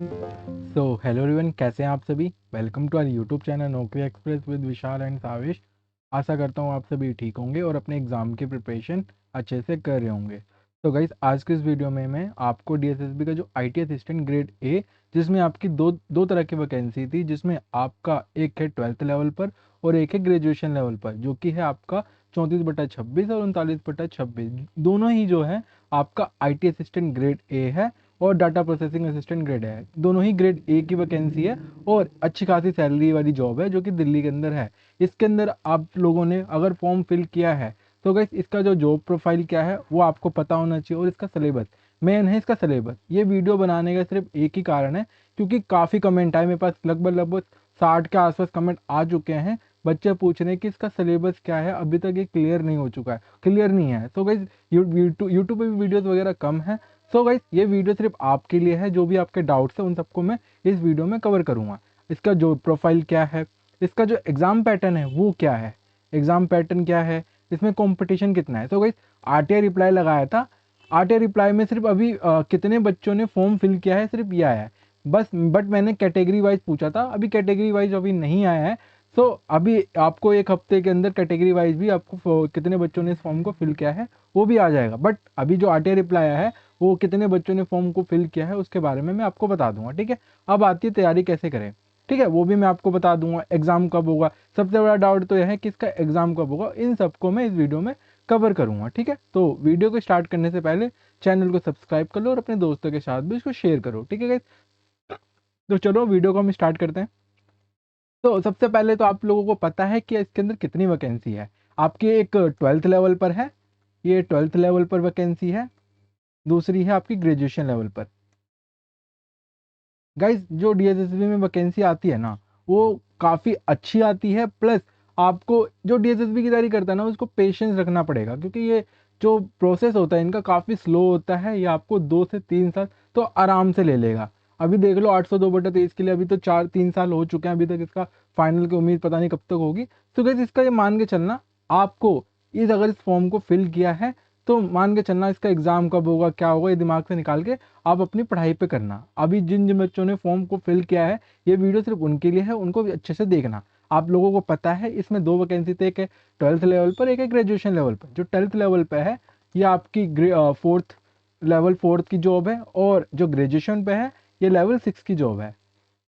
Hello everyone, कैसे हैं आप सभी। Welcome to our YouTube channel Naukri Express with Vishal and Savish. आशा करता हूँ आप सभी ठीक होंगे और अपने एग्ज़ाम की प्रिपरेशन अच्छे से कर रहे होंगे। तो गाइस, आज के इस वीडियो में मैं आपको डीएसएसबी का जो आईटी असिस्टेंट ग्रेड ए, जिसमें आपकी दो दो तरह की वैकेंसी थी, जिसमें आपका एक है 12th लेवल पर और एक है ग्रेजुएशन लेवल पर, जो कि है आपका 34/26 और 39/26। दोनों ही जो है आपका आईटी असिस्टेंट ग्रेड ए है और डाटा प्रोसेसिंग असिस्टेंट ग्रेड है। दोनों ही ग्रेड ए की वैकेंसी है और अच्छी खासी सैलरी वाली जॉब है, जो कि दिल्ली के अंदर है। इसके अंदर आप लोगों ने अगर फॉर्म फिल किया है तो गाइस, इसका जो जॉब प्रोफाइल क्या है वो आपको पता होना चाहिए, और इसका सिलेबस मेन है। इसका सिलेबस, ये वीडियो बनाने का सिर्फ एक ही कारण है, क्योंकि काफ़ी कमेंट आए मेरे पास, लगभग 60 के आसपास कमेंट आ चुके हैं। बच्चे पूछ रहे हैं कि इसका सिलेबस क्या है, अभी तक ये क्लियर नहीं हो चुका है, क्लियर नहीं है। तो गाइस, यूट्यूब पे भी वीडियोस वगैरह कम है। सो गाइस, ये वीडियो सिर्फ आपके लिए है। जो भी आपके डाउट्स हैं उन सबको मैं इस वीडियो में कवर करूंगा। इसका जो प्रोफाइल क्या है, इसका जो एग्ज़ाम पैटर्न है वो क्या है, एग्ज़ाम पैटर्न क्या है, इसमें कंपटीशन कितना है। तो गाइस, आरटीआई रिप्लाई लगाया था। आरटीआई रिप्लाई में सिर्फ अभी कितने बच्चों ने फॉर्म फिल किया है, सिर्फ ये आया है बस। बट मैंने कैटेगरी वाइज पूछा था, अभी कैटेगरी वाइज अभी नहीं आया है। सो अभी आपको एक हफ्ते के अंदर कैटेगरी वाइज भी आपको कितने बच्चों ने इस फॉर्म को फिल किया है वो भी आ जाएगा। बट अभी जो आरटीआई रिप्लाई आया है वो कितने बच्चों ने फॉर्म को फिल किया है उसके बारे में मैं आपको बता दूंगा, ठीक है। अब आती है तैयारी कैसे करें, ठीक है, वो भी मैं आपको बता दूंगा। एग्जाम कब होगा, सबसे बड़ा डाउट तो यह है कि इसका एग्जाम कब होगा, इन सबको मैं इस वीडियो में कवर करूंगा, ठीक है। तो वीडियो को स्टार्ट करने से पहले चैनल को सब्सक्राइब कर लो और अपने दोस्तों के साथ भी इसको शेयर करो, ठीक है गाइस। तो चलो वीडियो को हम स्टार्ट करते हैं। तो सबसे पहले तो आप लोगों को पता है कि इसके अंदर कितनी वैकेंसी है। आपकी एक 12th लेवल पर है, ये 12th लेवल पर वैकेंसी है। दूसरी है आपकी ग्रेजुएशन लेवल पर। गाइज, जो डीएसएसबी में वैकेंसी आती है ना, वो काफ़ी अच्छी आती है। प्लस आपको जो डीएसएसबी की तैयारी करता है ना, उसको पेशेंस रखना पड़ेगा, क्योंकि ये जो प्रोसेस होता है इनका काफ़ी स्लो होता है। ये आपको 2 से 3 साल तो आराम से ले लेगा। अभी देख लो, 802/23 के लिए अभी तो 4-3 साल हो चुके हैं, अभी तक इसका फाइनल की उम्मीद पता नहीं कब तक होगी। तो गाइज, इसका ये मान के चलना, आपको इस अगर इस फॉर्म को फिल किया है तो मान के चलना, इसका एग्ज़ाम कब होगा क्या होगा ये दिमाग से निकाल के आप अपनी पढ़ाई पे करना। अभी जिन जिन बच्चों ने फॉर्म को फिल किया है, ये वीडियो सिर्फ उनके लिए है, उनको भी अच्छे से देखना। आप लोगों को पता है इसमें दो वैकेंसी थे, एक है 12th लेवल पर, एक है ग्रेजुएशन लेवल पर। जो 12th लेवल पर है ये आपकी 4th की जॉब है, और जो ग्रेजुएशन पे है ये लेवल 6 की जॉब है,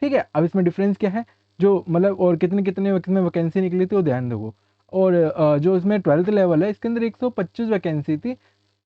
ठीक है। अब इसमें डिफरेंस क्या है, जो मतलब और कितने कितने में वैकेंसी निकली थी वो ध्यान दो। और जो इसमें 12th लेवल है इसके अंदर 125 वैकेंसी थी,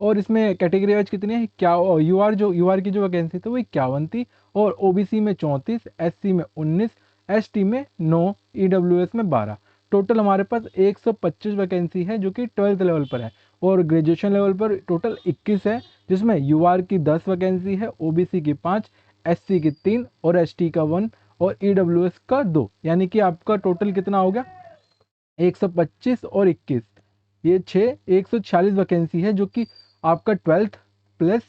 और इसमें कैटेगरी वाइज कितनी है, क्या यूआर की जो वैकेंसी थी वो 51 थी, और ओबीसी में 34, एससी में 19, एसटी में 9, ईडब्ल्यूएस में 12। टोटल हमारे पास 125 वैकेंसी है, जो कि 12th लेवल पर है। और ग्रेजुएशन लेवल पर टोटल 21 है, जिसमें यूआर की 10 वैकेंसी है, ओबीसी की 5, एससी की 3 और एसटी का 1 और ईडब्ल्यूएस का 2। यानी कि आपका टोटल कितना हो गया, 125 और 21, ये 146 वैकेंसी है, जो कि आपका 12th प्लस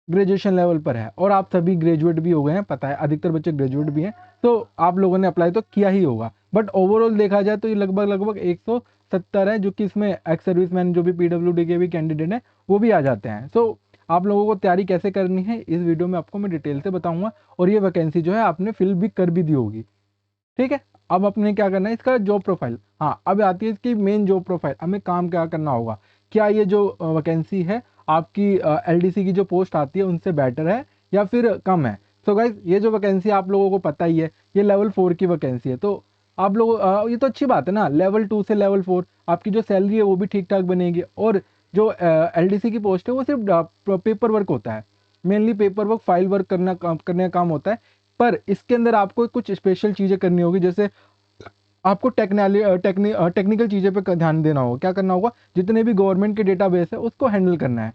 ग्रेजुएशन लेवल पर है। और आप सभी ग्रेजुएट भी हो गए हैं, पता है अधिकतर बच्चे ग्रेजुएट भी हैं, तो आप लोगों ने अप्लाई तो किया ही होगा। बट ओवरऑल देखा जाए तो ये लगभग 170 है, जो कि इसमें एक्स सर्विसमैन जो भी पीडब्ल्यूडी के भी कैंडिडेट हैं वो भी आ जाते हैं। सो आप लोगों को तैयारी कैसे करनी है इस वीडियो में आपको मैं डिटेल से बताऊंगा, और ये वैकेंसी जो है आपने फिल भी कर भी दी होगी, ठीक है। अब अपने क्या करना है, इसका जॉब प्रोफाइल। हाँ, अब आती है इसकी मेन जॉब प्रोफाइल, हमें काम क्या करना होगा। क्या ये जो वैकेंसी है आपकी एलडीसी की जो पोस्ट आती है उनसे बेटर है या फिर कम है। सो गाइज, ये जो वैकेंसी आप लोगों को पता ही है, ये लेवल 4 की वैकेंसी है। तो आप लोग ये तो अच्छी बात है ना, लेवल 2 से लेवल 4 आपकी जो सैलरी है वो भी ठीक ठाक बनेगी। और जो एलडीसी की पोस्ट है वो सिर्फ पेपर वर्क होता है, mainly paper work, file work करने का काम होता है। पर इसके अंदर आपको कुछ स्पेशल चीज़ें करनी होगी, जैसे आपको टेक्निकल चीज़ें पे ध्यान देना होगा। क्या करना होगा, जितने भी गवर्नमेंट के डेटाबेस है उसको हैंडल करना है।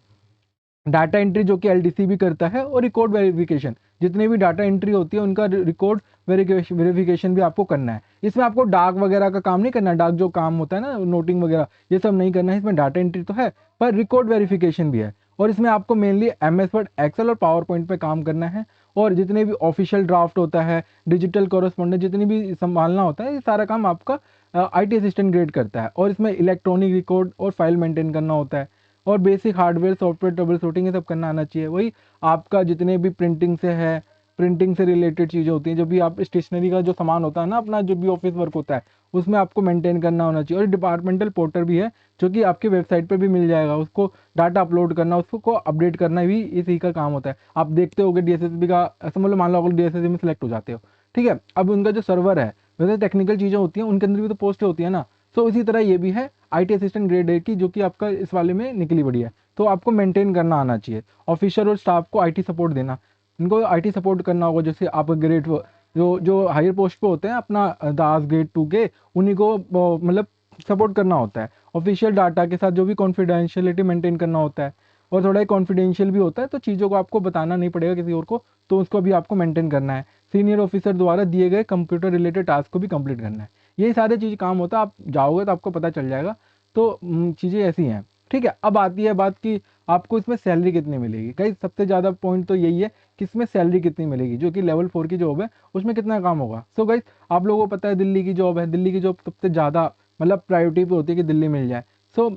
डाटा एंट्री जो कि एलडीसी भी करता है, और रिकॉर्ड वेरिफिकेशन, जितने भी डाटा एंट्री होती है उनका रिकॉर्ड वेरिफिकेशन भी आपको करना है। इसमें आपको डाक वगैरह का काम नहीं करना, डाक जो काम होता है ना, नोटिंग वगैरह, ये सब नहीं करना है। इसमें डाटा एंट्री तो है पर रिकॉर्ड वेरिफिकेशन भी है। और इसमें आपको मेनली एमएस वर्ड, एक्सेल और पावर पॉइंट पे काम करना है। और जितने भी ऑफिशियल ड्राफ्ट होता है, डिजिटल कॉरेस्पॉन्डेंट जितनी भी संभालना होता है, ये सारा काम आपका आईटी असिस्टेंट ग्रेड करता है। और इसमें इलेक्ट्रॉनिक रिकॉर्ड और फाइल मेंटेन करना होता है, और basic hardware software trouble shooting ये सब करना आना चाहिए। वही आपका जितने भी प्रिंटिंग से है, प्रिंटिंग से रिलेटेड चीज़ें होती हैं, जो भी आप स्टेशनरी का जो सामान होता है ना अपना, जो भी ऑफिस वर्क होता है उसमें आपको मेंटेन करना होना चाहिए। और डिपार्टमेंटल पोर्टल भी है जो कि आपके वेबसाइट पर भी मिल जाएगा, उसको डाटा अपलोड करना, उसको अपडेट करना भी इसी का काम होता है। आप देखते होगे डीएसएसबी का, ऐसा मतलब मान लो अगर डीएसएसबी में सेलेक्ट हो जाते हो, ठीक है, अब उनका जो सर्वर है वैसे टेक्निकल चीज़ें होती हैं, उनके अंदर भी तो पोस्ट होती है ना। सो इसी तरह ये भी है आईटी असिस्टेंट ग्रेड ए की, जो कि आपका इस वाले में निकली बड़ी है। तो आपको मेंटेन करना आना चाहिए, ऑफिसर और स्टाफ को आईटी सपोर्ट देना, इनको आईटी सपोर्ट करना होगा। जैसे आप ग्रेड जो जो हायर पोस्ट पे होते हैं अपना दास ग्रेड 2 के, उन्हीं को मतलब सपोर्ट करना होता है। ऑफिशियल डाटा के साथ जो भी कॉन्फिडेंशियलिटी मेंटेन करना होता है, और थोड़ा ही कॉन्फिडेंशियल भी होता है, तो चीज़ों को आपको बताना नहीं पड़ेगा किसी और को, तो उसको भी आपको मेंटेन करना है। सीनियर ऑफिसर द्वारा दिए गए कंप्यूटर रिलेटेड टास्क को भी कंप्लीट करना है। यही सारे चीज़ काम होता है, आप जाओगे तो आपको पता चल जाएगा। तो चीज़ें ऐसी हैं, ठीक है। अब आती है बात कि आपको इसमें सैलरी कितनी मिलेगी। कई सबसे ज़्यादा पॉइंट तो यही है कि इसमें सैलरी कितनी मिलेगी, जो कि लेवल 4 की जॉब है, उसमें कितना काम होगा। सो गाइस, आप लोगों को पता है दिल्ली की जॉब है, दिल्ली की जॉब सबसे ज़्यादा मतलब प्रायोरिटी पे होती है कि दिल्ली मिल जाए। सो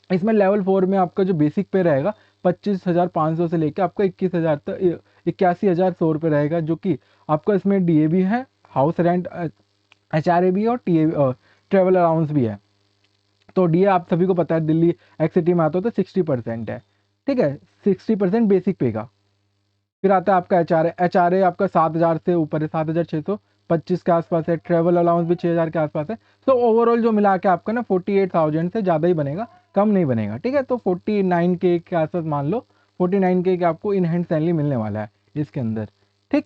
इसमें लेवल 4 में आपका जो बेसिक पे रहेगा 25,500 से लेकर आपका 21,000 तक, 81,100 रुपये रहेगा, जो कि आपका इसमें डीए भी है, हाउस रेंट, एचआरए भी है, और टीए ट्रेवल अलाउंस भी है। तो डीए आप सभी को पता है दिल्ली एक्स सिटी में आता हो तो 60% है, ठीक है, 60% बेसिक पे का। फिर आता है आपका एचआरए आपका 7,000 से ऊपर है, 7,625 के आसपास है। ट्रेवल अलाउंस भी 6,000 के आसपास है। तो ओवरऑल जो मिला के आपका ना 48,000 से ज़्यादा ही बनेगा, कम नहीं बनेगा, ठीक है। तो 49K के आसपास मान लो, 49K के आपको इन हैंड सैलरी मिलने वाला है इसके अंदर, ठीक।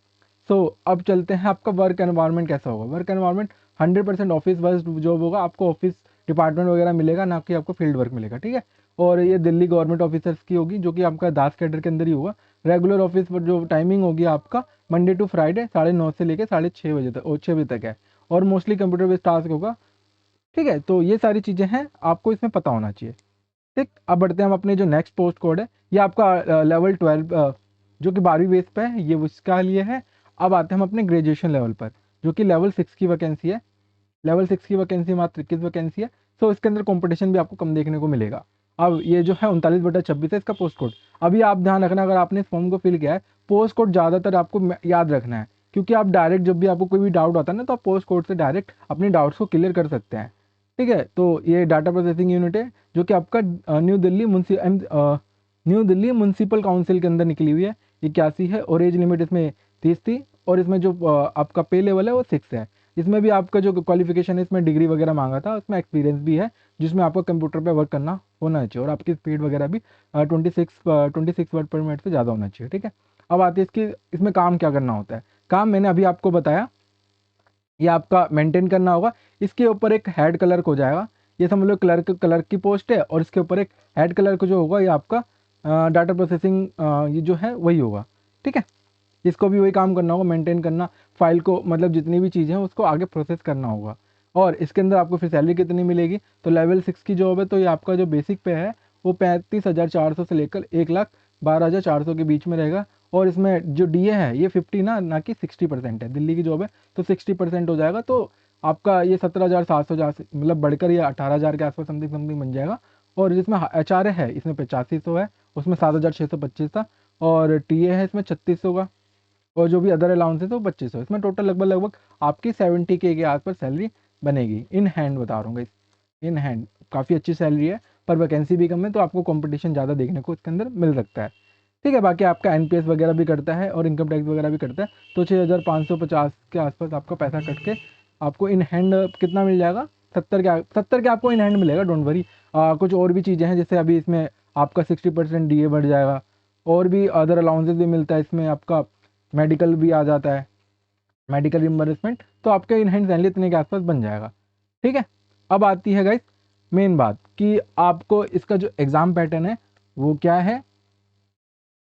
सो अब चलते हैं, आपका वर्क एनवायरनमेंट कैसा होगा। Work environment 100% office work job होगा, आपको ऑफिस डिपार्टमेंट वगैरह मिलेगा, ना कि आपको फील्ड वर्क मिलेगा, ठीक है। और ये दिल्ली गवर्नमेंट ऑफिसर्स की होगी, जो कि आपका दास कैडर के अंदर ही होगा। रेगुलर ऑफिस पर जो टाइमिंग होगी आपका मंडे टू फ्राइडे 9:30 से लेकर 6:30 बजे तक, और 6 बजे तक है। और मोस्टली कंप्यूटर बेस्ड टास्क होगा, ठीक है। तो ये सारी चीज़ें हैं, आपको इसमें पता होना चाहिए, ठीक। अब बढ़ते हैं हम अपने जो नेक्स्ट पोस्ट कोड है, ये आपका लेवल 12 जो कि 12वीं बेस पे है, ये उसका लिए है। अब आते हैं हम अपने ग्रेजुएशन लेवल पर, जो कि लेवल 6 की वैकेंसी है। लेवल 6 की वैकेंसी मात्र 21 वैकेंसी है। सो इसके अंदर कंपटीशन भी आपको कम देखने को मिलेगा। अब ये जो है 39/26 है इसका पोस्ट कोड। अभी आप ध्यान रखना, अगर आपने इस फॉर्म को फिल किया है, पोस्ट कोड ज़्यादातर आपको याद रखना है, क्योंकि आप डायरेक्ट जब भी आपको कोई भी डाउट आता है ना, तो आप पोस्ट कोड से डायरेक्ट अपने डाउट्स को क्लियर कर सकते हैं, ठीक है। तो ये डाटा प्रोसेसिंग यूनिट है, जो कि आपका न्यू दिल्ली म्यूनसिपल काउंसिल के अंदर निकली हुई है। 81 है, और एज लिमिट इसमें 30 थी। और इसमें जो आपका पे लेवल है वो 6 है। इसमें भी आपका जो क्वालिफिकेशन है, इसमें डिग्री वगैरह मांगा था, उसमें एक्सपीरियंस भी है, जिसमें आपको कंप्यूटर पे वर्क करना होना चाहिए, और आपकी स्पीड वगैरह भी 26 वर्ड पर मिनट से ज़्यादा होना चाहिए, ठीक है। अब आती है इसकी, इसमें काम क्या करना होता है। काम मैंने अभी आपको बताया, ये आपका मेंटेन करना होगा। इसके ऊपर एक हेड क्लर्क हो जाएगा, ये समझ लो क्लर्क की पोस्ट है, और इसके ऊपर एक हेड क्लर्क जो होगा ये आपका डाटा प्रोसेसिंग ये जो है वही होगा, ठीक है। इसको भी वही काम करना होगा, मेंटेन करना, फाइल को मतलब जितनी भी चीज़ें हैं उसको आगे प्रोसेस करना होगा। और इसके अंदर आपको फिर सैलरी कितनी मिलेगी, तो लेवल 6 की जॉब है, तो ये आपका जो बेसिक पे है वो 35,400 से लेकर 1,12,400 के बीच में रहेगा। और इसमें जो डीए है ये 50 ना कि 60% है, दिल्ली की जॉब है तो 60% हो जाएगा। तो आपका ये 17,700 मतलब बढ़कर ये 18,000 के आसपास समथिंग समथिंग बन जाएगा। और जिसमें एचआरए है इसमें 8500 है, उसमें 7,625 था। और टीए है इसमें 3600 का, और जो भी अदर अलाउंस है तो 2500। इसमें टोटल लगभग आपकी 70K के आसपास सैलरी बनेगी। इन हैंड बता रहा हूँ गाइस, इन हैंड काफ़ी अच्छी सैलरी है, पर वैकेंसी भी कम है, तो आपको कंपटीशन ज़्यादा देखने को इसके अंदर मिल सकता है, ठीक है। बाकी आपका एनपीएस वगैरह भी करता है, और इनकम टैक्स वगैरह भी करता है। तो 6,550 के आसपास आपका पैसा कट के आपको इन हैंड कितना मिल जाएगा, 70 के आपको इन हैंड मिलेगा, डोंट वरी। कुछ और भी चीज़ें हैं, जैसे अभी इसमें आपका 60% डीए बढ़ जाएगा, और भी अदर अलाउंसेस भी मिलता है इसमें, आपका मेडिकल भी आ जाता है, मेडिकल रिम्बर्समेंट, तो आपका इन हैंड सैलरी इतने के आसपास बन जाएगा, ठीक है। अब आती है गाइस मेन बात कि आपको इसका जो एग्ज़ाम पैटर्न है वो क्या है,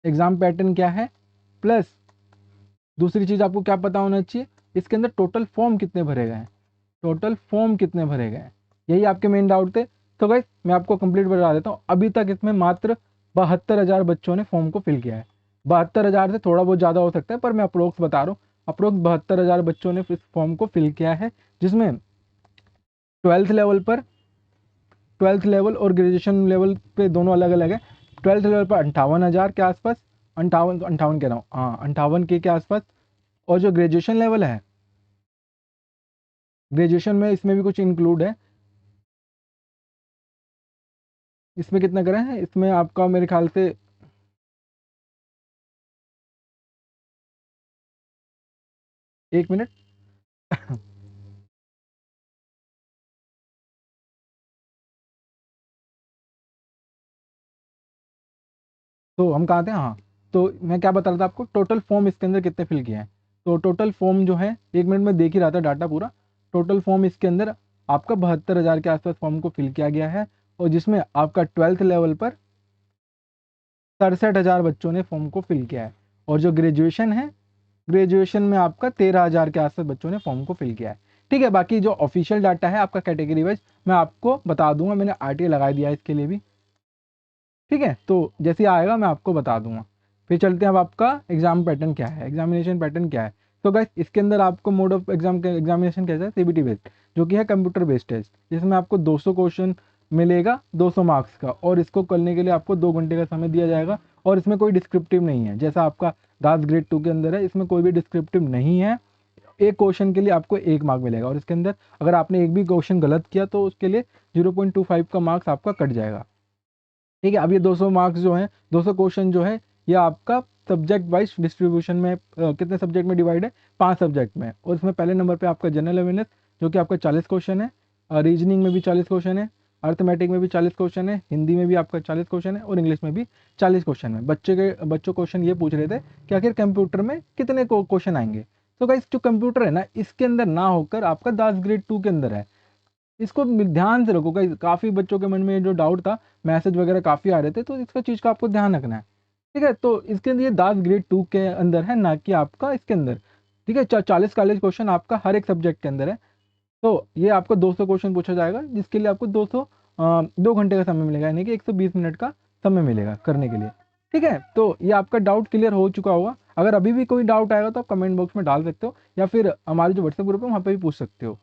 एग्ज़ाम पैटर्न क्या है, प्लस दूसरी चीज़ आपको क्या पता होना चाहिए, इसके अंदर टोटल फॉर्म कितने भरे गए हैं, टोटल फॉर्म कितने भरे गए हैं, यही आपके मेन डाउट थे। तो गाइस मैं आपको कंप्लीट बता देता हूँ, अभी तक इसमें मात्र 72,000 बच्चों ने फॉर्म को फिल किया है। 72,000 से थोड़ा बहुत ज़्यादा हो सकता है, पर मैं अप्रोक्स बता रहा हूँ, अप्रोक्स 72,000 बच्चों ने इस फॉर्म को फिल किया है, जिसमें ट्वेल्थ लेवल पर, ट्वेल्थ लेवल और ग्रेजुएशन लेवल पे दोनों अलग अलग है। ट्वेल्थ लेवल पर 58,000 के आसपास, 58 कह रहा हूँ, हाँ 58K के आसपास और जो ग्रेजुएशन लेवल है, ग्रेजुएशन में इसमें भी कुछ इंक्लूड है। इसमें कितना करें हैं, इसमें आपका मेरे ख्याल से 1 मिनट। तो हम कहाँ थे, हाँ। तो मैं क्या बता रहा था आपको, टोटल फॉर्म इसके अंदर कितने फिल किए हैं। तो टोटल फॉर्म जो है, 1 मिनट में देख ही रहा था डाटा पूरा। टोटल फॉर्म इसके अंदर आपका 72,000 के आसपास फॉर्म को फिल किया गया है, और जिसमें आपका 12th लेवल पर 67,000 बच्चों ने फॉर्म को फिल किया है। और जो ग्रेजुएशन है, ग्रेजुएशन में आपका 13,000 के आसपास बच्चों ने फॉर्म को फिल किया है। ठीक है, बाकी जो ऑफिशियल डाटा है आपका कैटेगरी वाइज मैं आपको बता दूंगा, मैंने आरटीए लगा दिया है इसके लिए भी। ठीक है, तो जैसे ही आएगा मैं आपको बता दूंगा। फिर चलते हैं, अब आपका एग्जाम पैटर्न क्या है, एग्जामिनेशन पैटर्न क्या है। तो गाइस इसके अंदर आपको मोड ऑफ एग्जाम का एग्जामिनेशन कैसा है, सीबीटी बेस्ड, जो कि है कंप्यूटर बेस्ड टेस्ट, जिसमें आपको 200 क्वेश्चन मिलेगा 200 मार्क्स का, और इसको करने के लिए आपको 2 घंटे का समय दिया जाएगा। और इसमें कोई डिस्क्रिप्टिव नहीं है, जैसा आपका दास ग्रेड 2 के अंदर है, इसमें कोई भी डिस्क्रिप्टिव नहीं है। एक क्वेश्चन के लिए आपको 1 मार्क मिलेगा, और इसके अंदर अगर आपने एक भी क्वेश्चन गलत किया तो उसके लिए 0.25 का मार्क्स आपका कट जाएगा। ठीक है, अब ये 200 मार्क्स जो हैं, 200 क्वेश्चन जो है, ये आपका सब्जेक्ट वाइज डिस्ट्रीब्यूशन में कितने सब्जेक्ट में डिवाइड है, 5 सब्जेक्ट में। और इसमें पहले नंबर पे आपका जनरल अवेयरनेस, जो कि आपका 40 क्वेश्चन है, रीजनिंग में भी 40 क्वेश्चन है, अर्थमेटिक में भी 40 क्वेश्चन है, हिंदी में भी आपका 40 क्वेश्चन है, और इंग्लिश में भी 40 क्वेश्चन है। बच्चों क्वेश्चन ये पूछ रहे थे कि आखिर कंप्यूटर में कितने क्वेश्चन आएंगे। तो गाइस जो कंप्यूटर है ना, इसके अंदर ना होकर आपका 10 ग्रेड 2 के अंदर है। इसको ध्यान से रखो गाइस, काफ़ी बच्चों के मन में जो डाउट था, मैसेज वगैरह काफ़ी आ रहे थे, तो इसका चीज़ का आपको ध्यान रखना है। ठीक है, तो इसके अंदर ये दास ग्रेड 2 के अंदर है, ना कि आपका इसके अंदर। ठीक है, 40 क्वेश्चन आपका हर एक सब्जेक्ट के अंदर है। तो ये आपको 200 क्वेश्चन पूछा जाएगा, जिसके लिए आपको 2 घंटे का समय मिलेगा, यानी कि 120 मिनट का समय मिलेगा करने के लिए। ठीक है, तो ये आपका डाउट क्लियर हो चुका होगा। अगर अभी भी कोई डाउट आएगा तो आप कमेंट बॉक्स में डाल सकते हो, या फिर हमारे जो व्हाट्सएप ग्रुप है वहाँ पे भी पूछ सकते हो।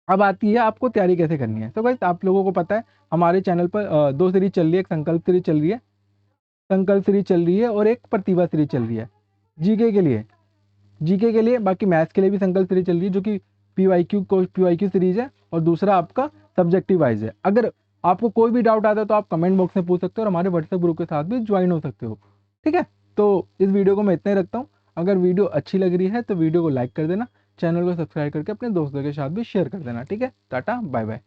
अब आती है आपको तैयारी कैसे करनी है। तो गाइस आप लोगों को पता है, हमारे चैनल पर 2 सीरीज चल रही है, एक संकल्प सीरीज चल रही है, संकल्प सीरीज चल रही है, और एक प्रतिभा सीरीज चल रही है जीके के लिए। जीके के लिए, बाकी मैथ्स के लिए भी संकल्प सीरीज चल रही है, जो कि पीवाईक्यू सीरीज है, और दूसरा आपका सब्जेक्टिव वाइज है। अगर आपको कोई भी डाउट आता है तो आप कमेंट बॉक्स में पूछ सकते हो, और हमारे व्हाट्सएप ग्रुप के साथ भी ज्वाइन हो सकते हो। ठीक है, तो इस वीडियो को मैं इतना ही रखता हूँ। अगर वीडियो अच्छी लग रही है तो वीडियो को लाइक कर देना, चैनल को सब्सक्राइब करके अपने दोस्तों के साथ भी शेयर कर देना। ठीक है, टाटा बाय बाय।